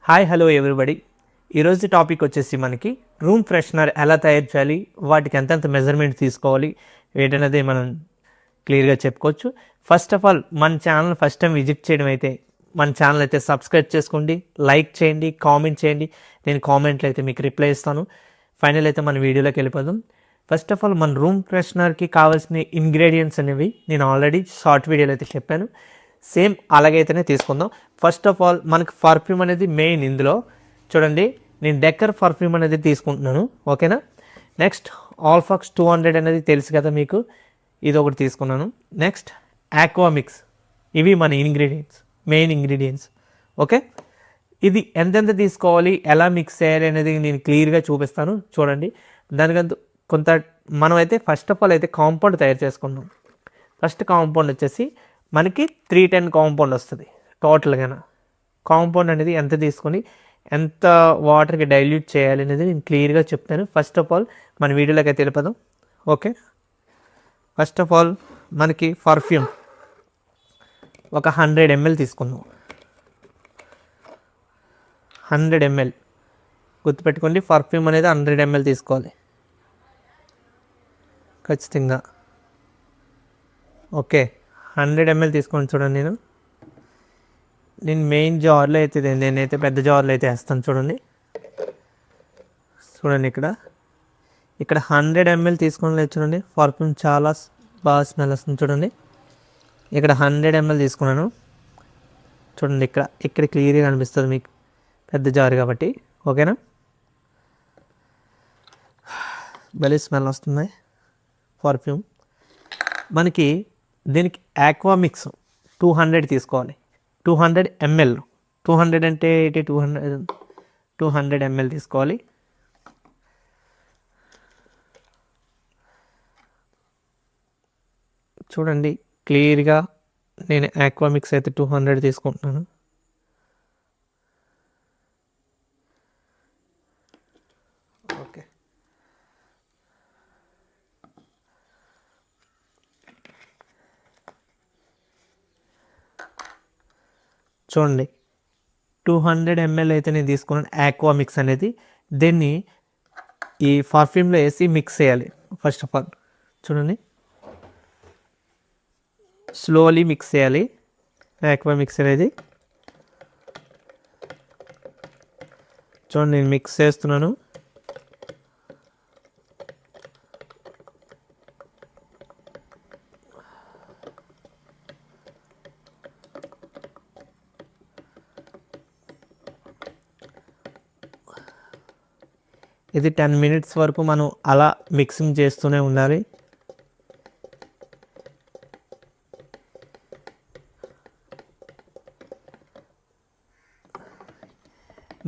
Hi hello everybody. ఈరోజు topic వచ్చేసి మనకి రూమ్ ఫ్రెషనర్ ఎలా తయారు చేయాలి, వాటికి ఎంతెంత మెజర్మెంట్ తీసుకోవాలి ఏంటనేది మనం క్లియర్గా చెప్పుకోవచ్చు. ఫస్ట్ ఆఫ్ ఆల్ మన ఛానల్ ఫస్ట్ టైం విజిట్ చేయడం అయితే మన ఛానల్ అయితే సబ్స్క్రైబ్ చేసుకోండి, లైక్ చేయండి, కామెంట్ చేయండి. నేను కామెంట్లు అయితే మీకు రిప్లై ఇస్తాను. ఫైనల్ అయితే మన వీడియోలోకి వెళ్ళిపోదాం. ఫస్ట్ ఆఫ్ ఆల్ మన రూమ్ ఫ్రెషనర్కి కావాల్సిన ఇంగ్రీడియంట్స్ అనేవి నేను ఆల్రెడీ షార్ట్ వీడియోలో అయితే చెప్పాను. సేమ్ అలాగైతేనే తీసుకుందాం. ఫస్ట్ ఆఫ్ ఆల్ మనకి పర్ఫ్యూమ్ అనేది మెయిన్. ఇందులో చూడండి, నేను డెక్కర్ పర్ఫ్యూమ్ అనేది తీసుకుంటున్నాను, ఓకేనా. నెక్స్ట్ ఆల్ఫాక్స్ 200 అనేది తెలుసు కదా మీకు, ఇది ఒకటి తీసుకున్నాను. Next aqua mix. ఇవి మన ఇంగ్రీడియంట్స్, మెయిన్ ఇంగ్రీడియంట్స్, ఓకే. ఇది ఎంతెంత తీసుకోవాలి, ఎలా మిక్స్ చేయాలి అనేది నేను క్లియర్గా చూపిస్తాను. చూడండి, దానికంత కొంత మనమైతే ఫస్ట్ ఆఫ్ ఆల్ అయితే కాంపౌండ్ తయారు చేసుకున్నాం. ఫస్ట్ కాంపౌండ్ వచ్చేసి మనకి 310 కాంపౌండ్ వస్తుంది టోటల్గా. కాంపౌండ్ అనేది ఎంత తీసుకొని ఎంత వాటర్కి డైల్యూట్ చేయాలి అనేది నేను క్లియర్గా చెప్తాను. ఫస్ట్ ఆఫ్ ఆల్ మన వీడియోలోకి అయితే వెళ్ళిపోదాం, ఓకే. ఫస్ట్ ఆఫ్ ఆల్ మనకి పర్ఫ్యూమ్ ఒక 100 ml తీసుకుందాం. 100 ml గుర్తుపెట్టుకోండి, పర్ఫ్యూమ్ అనేది 100 ml తీసుకోవాలి ఖచ్చితంగా, ఓకే. 100 ml తీసుకొని చూడండి. నేను మెయిన్ జార్లో అయితే నేనైతే పెద్ద జార్లో అయితే వేస్తాను. చూడండి ఇక్కడ 100 ml తీసుకొని లేదు. చూడండి, పర్ఫ్యూమ్ చాలా బాగా స్మెల్ వస్తుంది. చూడండి, ఇక్కడ 100 ml తీసుకున్నాను. చూడండి, ఇక్కడ క్లియర్గా కనిపిస్తుంది మీకు, పెద్ద జార్ కాబట్టి, ఓకేనా. భలే స్మెల్ వస్తుంది పర్ఫ్యూమ్. మనకి దీనికి ఆక్వా మిక్స్ 200 తీసుకోవాలి. 200 ml, 200 అంటే 200 ml తీసుకోవాలి. చూడండి క్లియర్గా, నేను ఆక్వా మిక్స్ అయితే 200 తీసుకుంటున్నాను. ఓకే, చూడండి 200 ml అయితే నేను తీసుకున్నాను ఆక్వా మిక్స్ అనేది. దీన్ని ఈ పర్ఫ్యూమ్లో వేసి మిక్స్ చేయాలి. ఫస్ట్ ఆఫ్ ఆల్ చూడండి, స్లోలీ మిక్స్ చేయాలి ఆక్వా మిక్స్ అనేది. చూడండి, నేను మిక్స్ చేస్తున్నాను. ఇది 10 minutes వరకు మనం అలా మిక్సింగ్ చేస్తూనే ఉండాలి.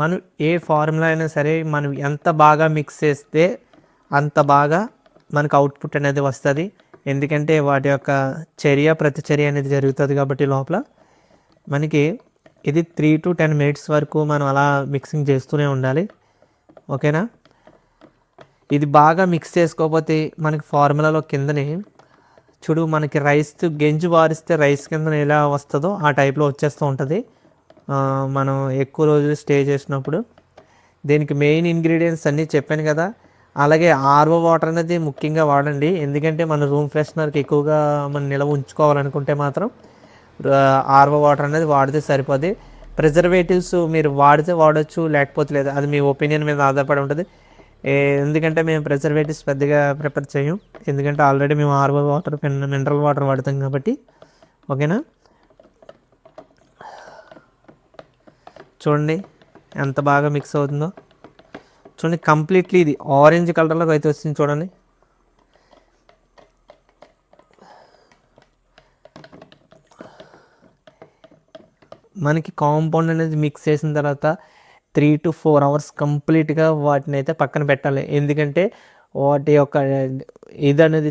మనం ఏ ఫార్ములా అయినా సరే మనం ఎంత బాగా మిక్స్ చేస్తే అంత బాగా మనకు అవుట్పుట్ అనేది వస్తుంది. ఎందుకంటే వాటి యొక్క ప్రతిచర్య అనేది జరుగుతుంది కాబట్టి లోపల మనకి ఇది 3 to 10 minutes వరకు మనం అలా మిక్సింగ్ చేస్తూనే ఉండాలి, ఓకేనా. ఇది బాగా మిక్స్ చేసుకోకపోతే మనకి ఫార్ములాలో కిందని చూడు, మనకి రైస్ గెంజి వారిస్తే రైస్ కింద ఎలా వస్తుందో ఆ టైప్లో వచ్చేస్తూ ఉంటుంది మనం ఎక్కువ రోజులు స్టే చేసినప్పుడు. దీనికి మెయిన్ ఇంగ్రీడియంట్స్ అన్నీ చెప్పాను కదా. అలాగే ఆర్ఓ వాటర్ అనేది ముఖ్యంగా వాడండి, ఎందుకంటే మన రూమ్ ఫ్రెషనర్కి ఎక్కువగా మనం నిల్వ ఉంచుకోవాలనుకుంటే మాత్రం ఆర్ఓ వాటర్ అనేది వాడితే సరిపోద్ది. ప్రిజర్వేటివ్స్ మీరు వాడితే వాడచ్చు, లేకపోతే లేదు, అది మీ ఒపీనియన్ మీద ఆధారపడి ఉంటుంది. ఎందుకంటే మేము ప్రిజర్వేటివ్స్ పెద్దగా ప్రిఫర్ చేయం, ఎందుకంటే ఆల్రెడీ మేము ఆర్ఓ వాటర్ మినరల్ వాటర్ వాడతాం కాబట్టి, ఓకేనా. చూడండి ఎంత బాగా మిక్స్ అవుతుందో. చూడండి కంప్లీట్లీ ఇది ఆరెంజ్ కలర్లోకి అయితే వస్తుంది. చూడండి, మనకి కాంపౌండ్ అనేది మిక్స్ చేసిన తర్వాత 3 to 4 hours కంప్లీట్గా వాటిని అయితే పక్కన పెట్టాలి. ఎందుకంటే వాటి యొక్క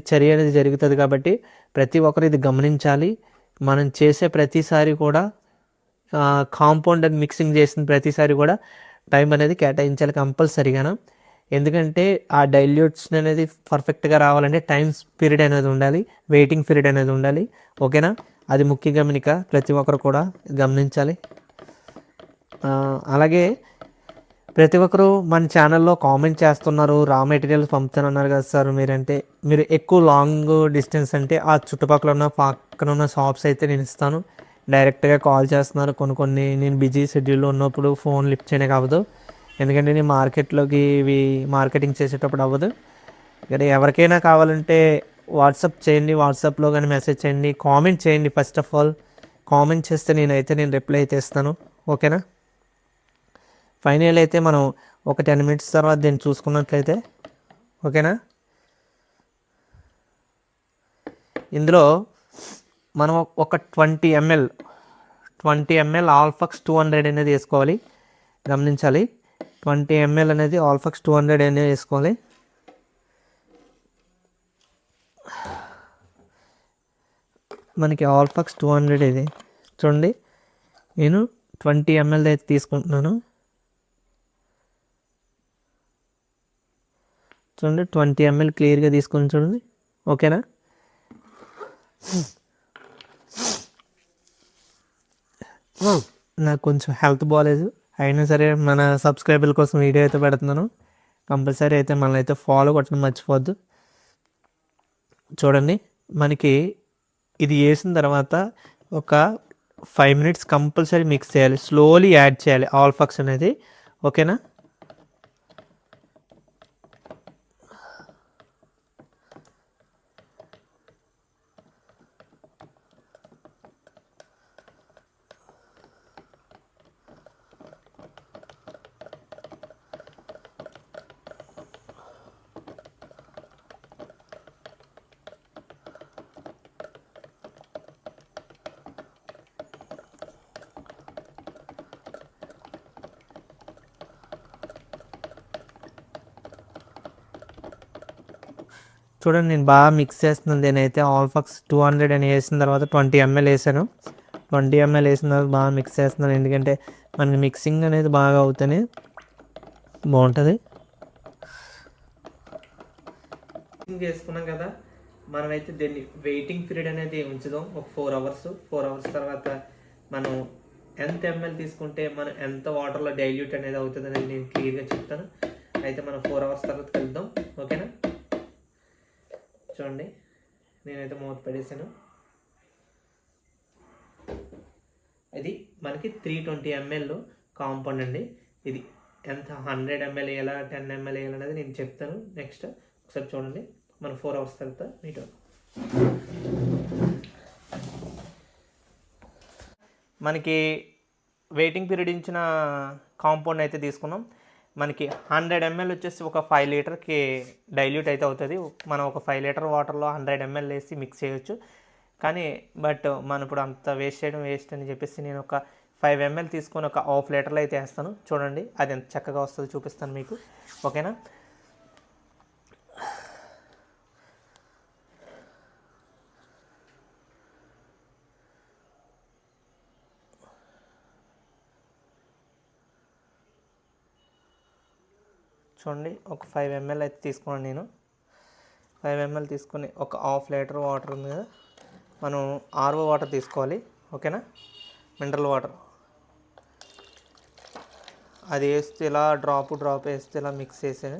చర్య అనేది జరుగుతుంది కాబట్టి ప్రతి ఒక్కరు ఇది గమనించాలి. మనం చేసే ప్రతిసారి కూడా కాంపౌండ్ అని మిక్సింగ్ చేసిన ప్రతిసారి కూడా టైం అనేది కేటాయించాలి కంపల్సరీగాను. ఎందుకంటే ఆ డైల్యూట్స్ అనేది పర్ఫెక్ట్గా రావాలంటే టైం పీరియడ్ అనేది ఉండాలి, వెయిటింగ్ పీరియడ్ అనేది ఉండాలి, ఓకేనా. అది ముఖ్య గమనిక, ప్రతి ఒక్కరు కూడా గమనించాలి. అలాగే ప్రతి ఒక్కరు మన ఛానల్లో కామెంట్ చేస్తున్నారు, రా మెటీరియల్స్ పంపుతానన్నారు కదా సార్ మీరంటే. మీరు ఎక్కువ లాంగ్ డిస్టెన్స్ అంటే ఆ చుట్టుపక్కల ఉన్న పక్కన ఉన్న షాప్స్ అయితే నేను ఇస్తాను. డైరెక్ట్గా కాల్ చేస్తున్నారు కొన్ని నేను బిజీ షెడ్యూల్లో ఉన్నప్పుడు ఫోన్ లిఫ్ట్ చేయడానికి అవ్వదు, ఎందుకంటే నేను మార్కెట్లోకి ఇవి మార్కెటింగ్ చేసేటప్పుడు అవ్వదు. ఇక్కడ ఎవరికైనా కావాలంటే వాట్సాప్ చేయండి, వాట్సాప్లో కానీ మెసేజ్ చేయండి, కామెంట్ చేయండి. ఫస్ట్ ఆఫ్ ఆల్ కామెంట్ చేస్తే నేను రిప్లై అయితే ఇస్తాను, ఓకేనా. ఫైనల్ అయితే మనం ఒక 10 minutes తర్వాత దీన్ని చూసుకున్నట్లయితే, ఓకేనా. ఇందులో మనం ఒక 20 ml ఆల్ఫాక్స్ 200 అనేది వేసుకోవాలి, గమనించాలి. 20 ml అనేది ఆల్ఫాక్స్ 200 అనేది వేసుకోవాలి. మనకి ఆల్ఫాక్స్ 200 ఇది చూడండి, నేను 20 ml అయితే తీసుకుంటున్నాను. చూడండి 20 ml క్లియర్గా తీసుకొని చూడండి, ఓకేనా. నాకు కొంచెం హెల్త్ బాగాలేదు, అయినా సరే మన సబ్స్క్రైబర్ల కోసం వీడియో అయితే పెడుతున్నాను. కంపల్సరీ అయితే మనల్ని అయితే ఫాలో కొట్టడం మర్చిపోవద్దు. చూడండి మనకి ఇది వేసిన తర్వాత ఒక 5 minutes కంపల్సరీ మిక్స్ చేయాలి, స్లోలీ యాడ్ చేయాలి ఆల్ఫాక్స్ అనేది, ఓకేనా. చూడండి నేను బాగా మిక్స్ చేస్తున్నాను. నేనైతే ఆల్ఫాక్స్ 200 అని వేసిన తర్వాత 20 ml వేసాను. 20 ml వేసిన తర్వాత బాగా మిక్స్ చేస్తున్నాను, ఎందుకంటే మనకి మిక్సింగ్ అనేది బాగా అవుతేనే బాగుంటుంది. మిక్సింగ్ చేసుకున్నాం కదా, మనమైతే దీన్ని వెయిటింగ్ పీరియడ్ అనేది ఉంచుదాం ఒక 4 hours. 4 hours తర్వాత మనం ఎంత ml తీసుకుంటే మనం ఎంత వాటర్లో డైల్యూట్ అనేది అవుతుంది అనేది నేను క్లియర్గా చెప్తాను. అయితే మనం 4 hours తర్వాత కలుద్దాం, ఓకేనా. చూడండి నేనైతే మూత పడేసాను. ఇది మనకి 320 ml కాంపౌండ్ అండి. ఇది ఎంత 100 ml వేయాలా 10 ml వేయాలి అనేది నేను చెప్తాను నెక్స్ట్. ఒకసారి చూడండి మనం 4 hours తర్వాత మీట్ అవుతాం. మనకి వెయిటింగ్ పీరియడ్ ఇచ్చిన కాంపౌండ్ అయితే తీసుకున్నాం. మనకి 100 ml వచ్చేసి ఒక 5 లీటర్కి డైల్యూట్ అయితే అవుతుంది. మనం ఒక 5 లీటర్ వాటర్లో 100 ml వేసి మిక్స్ చేయొచ్చు, కానీ బట్ మనం ఇప్పుడు అంత వేస్ట్ అని చెప్పేసి నేను ఒక 5 ml తీసుకొని ఒక హాఫ్ లీటర్లో అయితే వేస్తాను. చూడండి అది ఎంత చక్కగా వస్తుందో చూపిస్తాను మీకు, ఓకేనా. చూడండి ఒక 5 ml అయితే తీసుకున్నాను నేను. 5 ml తీసుకొని ఒక హాఫ్ లీటర్ వాటర్ ఉంది కదా, మనం ఆర్ఓ వాటర్ తీసుకోవాలి, ఓకేనా. మినరల్ వాటర్ అది వేస్తే ఇలా డ్రాప్ వేస్తే ఇలా మిక్స్ చేసాను,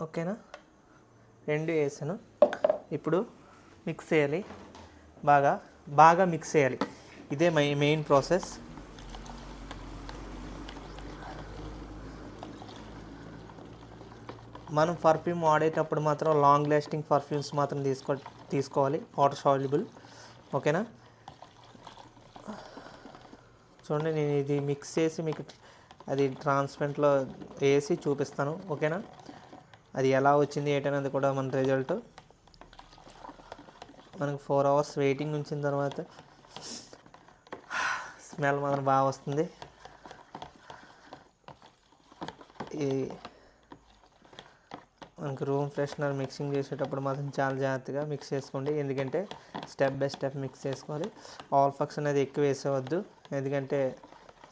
ఓకేనా. 2 వేసాను. ఇప్పుడు మిక్స్ చేయాలి, బాగా మిక్స్ చేయాలి. ఇదే మెయిన్ ప్రాసెస్. మనం పర్ఫ్యూమ్ వాడేటప్పుడు మాత్రం లాంగ్ లాస్టింగ్ పర్ఫ్యూమ్స్ మాత్రం తీసుకోవాలి, వాటర్ సాల్యుబుల్, ఓకేనా. చూడండి నేను ఇది మిక్స్ చేసి మీకు అది ట్రాన్స్పరెంట్లో వేసి చూపిస్తాను, ఓకేనా. అది ఎలా వచ్చింది ఏంటనేది కూడా మన రిజల్ట్. మనకు 4 hours వెయిటింగ్ ఉంచిన తర్వాత స్మెల్ మాత్రం బాగా వస్తుంది. ఈ మనకు రూమ్ ఫ్రెషనర్ మిక్సింగ్ చేసేటప్పుడు మాత్రం చాలా జాగ్రత్తగా మిక్స్ చేసుకోండి, ఎందుకంటే స్టెప్ బై స్టెప్ మిక్స్ చేసుకోవాలి. ఆల్ఫాక్స్ అనేది ఎక్కువ వేసేవద్దు, ఎందుకంటే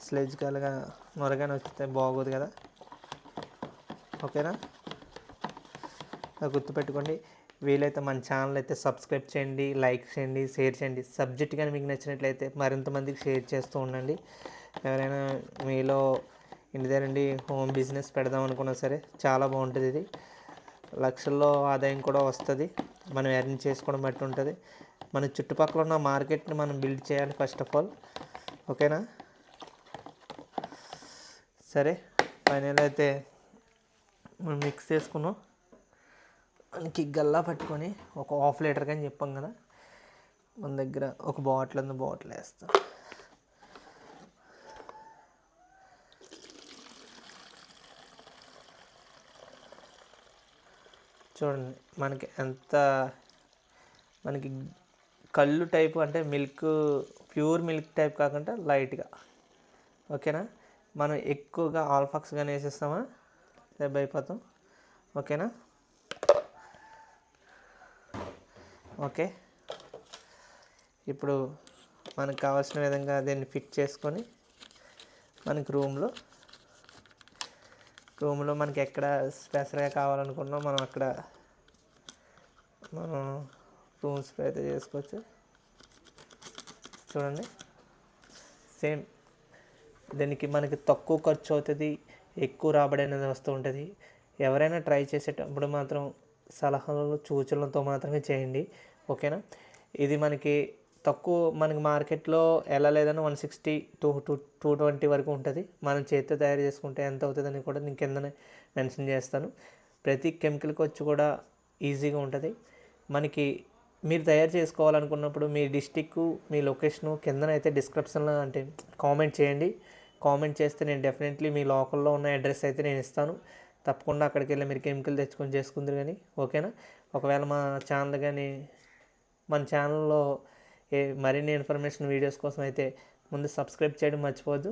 స్లెడ్జ్ కలగా నొరగానే వస్తే బాగోదు కదా, ఓకేనా. గుర్తుపెట్టుకోండి వీలైతే మన ఛానల్ అయితే సబ్స్క్రైబ్ చేయండి, లైక్ చేయండి, షేర్ చేయండి. సబ్జెక్ట్ కానీ మీకు నచ్చినట్లయితే మరింత మందికి షేర్ చేస్తూ ఉండండి. ఎవరైనా మీలో ఇంటి దగ్గరండి హోమ్ బిజినెస్ పెడదాం అనుకున్నా సరే చాలా బాగుంటుంది. ఇది లక్షల్లో ఆదాయం కూడా వస్తుంది. మనం ఎర్న్ చేసుకోవడం బట్టి ఉంటుంది. మన చుట్టుపక్కల ఉన్న మార్కెట్ని మనం బిల్డ్ చేయాలి ఫస్ట్ ఆఫ్ ఆల్. ఓకేనా? సరే, ఫైనల్ అయితే మనం మిక్స్ చేసుకున్నాం. మనకి గల్లా పట్టుకొని ఒక హాఫ్ లీటర్ కానీ చెప్పాం కదా, మన దగ్గర ఒక బాటిల్ ఉంది, బాటిల్ వేస్తాం. చూడండి మనకి ఎంత, మనకి కళ్ళు టైపు అంటే మిల్క్, ప్యూర్ మిల్క్ టైప్ కాకుండా లైట్గా. ఓకేనా? మనం ఎక్కువగా ఆల్ఫాక్స్ కానీ వేసేస్తామా దెబ్బ అయిపోతాం. ఓకేనా? ఓకే, ఇప్పుడు మనకు కావాల్సిన విధంగా దీన్ని ఫిట్ చేసుకొని మనకి రూమ్లో మనకి ఎక్కడ స్పెషల్గా కావాలనుకున్నాం మనం అక్కడ మనం రూమ్ స్ప్రే అయితే చేసుకోవచ్చు. చూడండి, సేమ్ దీనికి మనకి తక్కువ ఖర్చు అవుతుంది, ఎక్కువ రాబడి అనేది వస్తూ ఉంటుంది. ఎవరైనా ట్రై చేసేటప్పుడు మాత్రం సలహాలు సూచనలతో మాత్రమే చేయండి. ఓకేనా? ఇది మనకి తక్కువ, మనకి మార్కెట్లో ఎలా లేదన్నా 160 to 220 వరకు ఉంటుంది. మనం చేతితో తయారు చేసుకుంటే ఎంత అవుతుందని కూడా నేను కిందనే మెన్షన్ చేస్తాను. ప్రతి కెమికల్కి వచ్చి కూడా ఈజీగా ఉంటుంది. మనకి మీరు తయారు చేసుకోవాలనుకున్నప్పుడు మీ డిస్టిక్, మీ లొకేషను కిందనైతే డిస్క్రిప్షన్లో అంటే కామెంట్ చేయండి. కామెంట్ చేస్తే నేను డెఫినెట్లీ మీ లోకల్లో ఉన్న అడ్రస్ అయితే నేను ఇస్తాను. తప్పకుండా అక్కడికి వెళ్ళి మీరు కెమికల్ తెచ్చుకొని చేసుకుందరు కానీ. ఓకేనా? ఒకవేళ మా ఛానల్ కానీ, మన ఛానల్లో మరిన్ని ఇన్ఫర్మేషన్ వీడియోస్ కోసం అయితే ముందు సబ్స్క్రైబ్ చేయడం మర్చిపోవద్దు.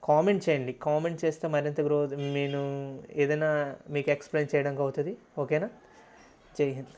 కామెంట్ చేయండి. కామెంట్ చేస్తే మరింత గ్రోత్, నేను ఏదైనా మీకు ఎక్స్ప్లెయిన్ చేయడానికి అవుతుంది. ఓకేనా? జై హింద్.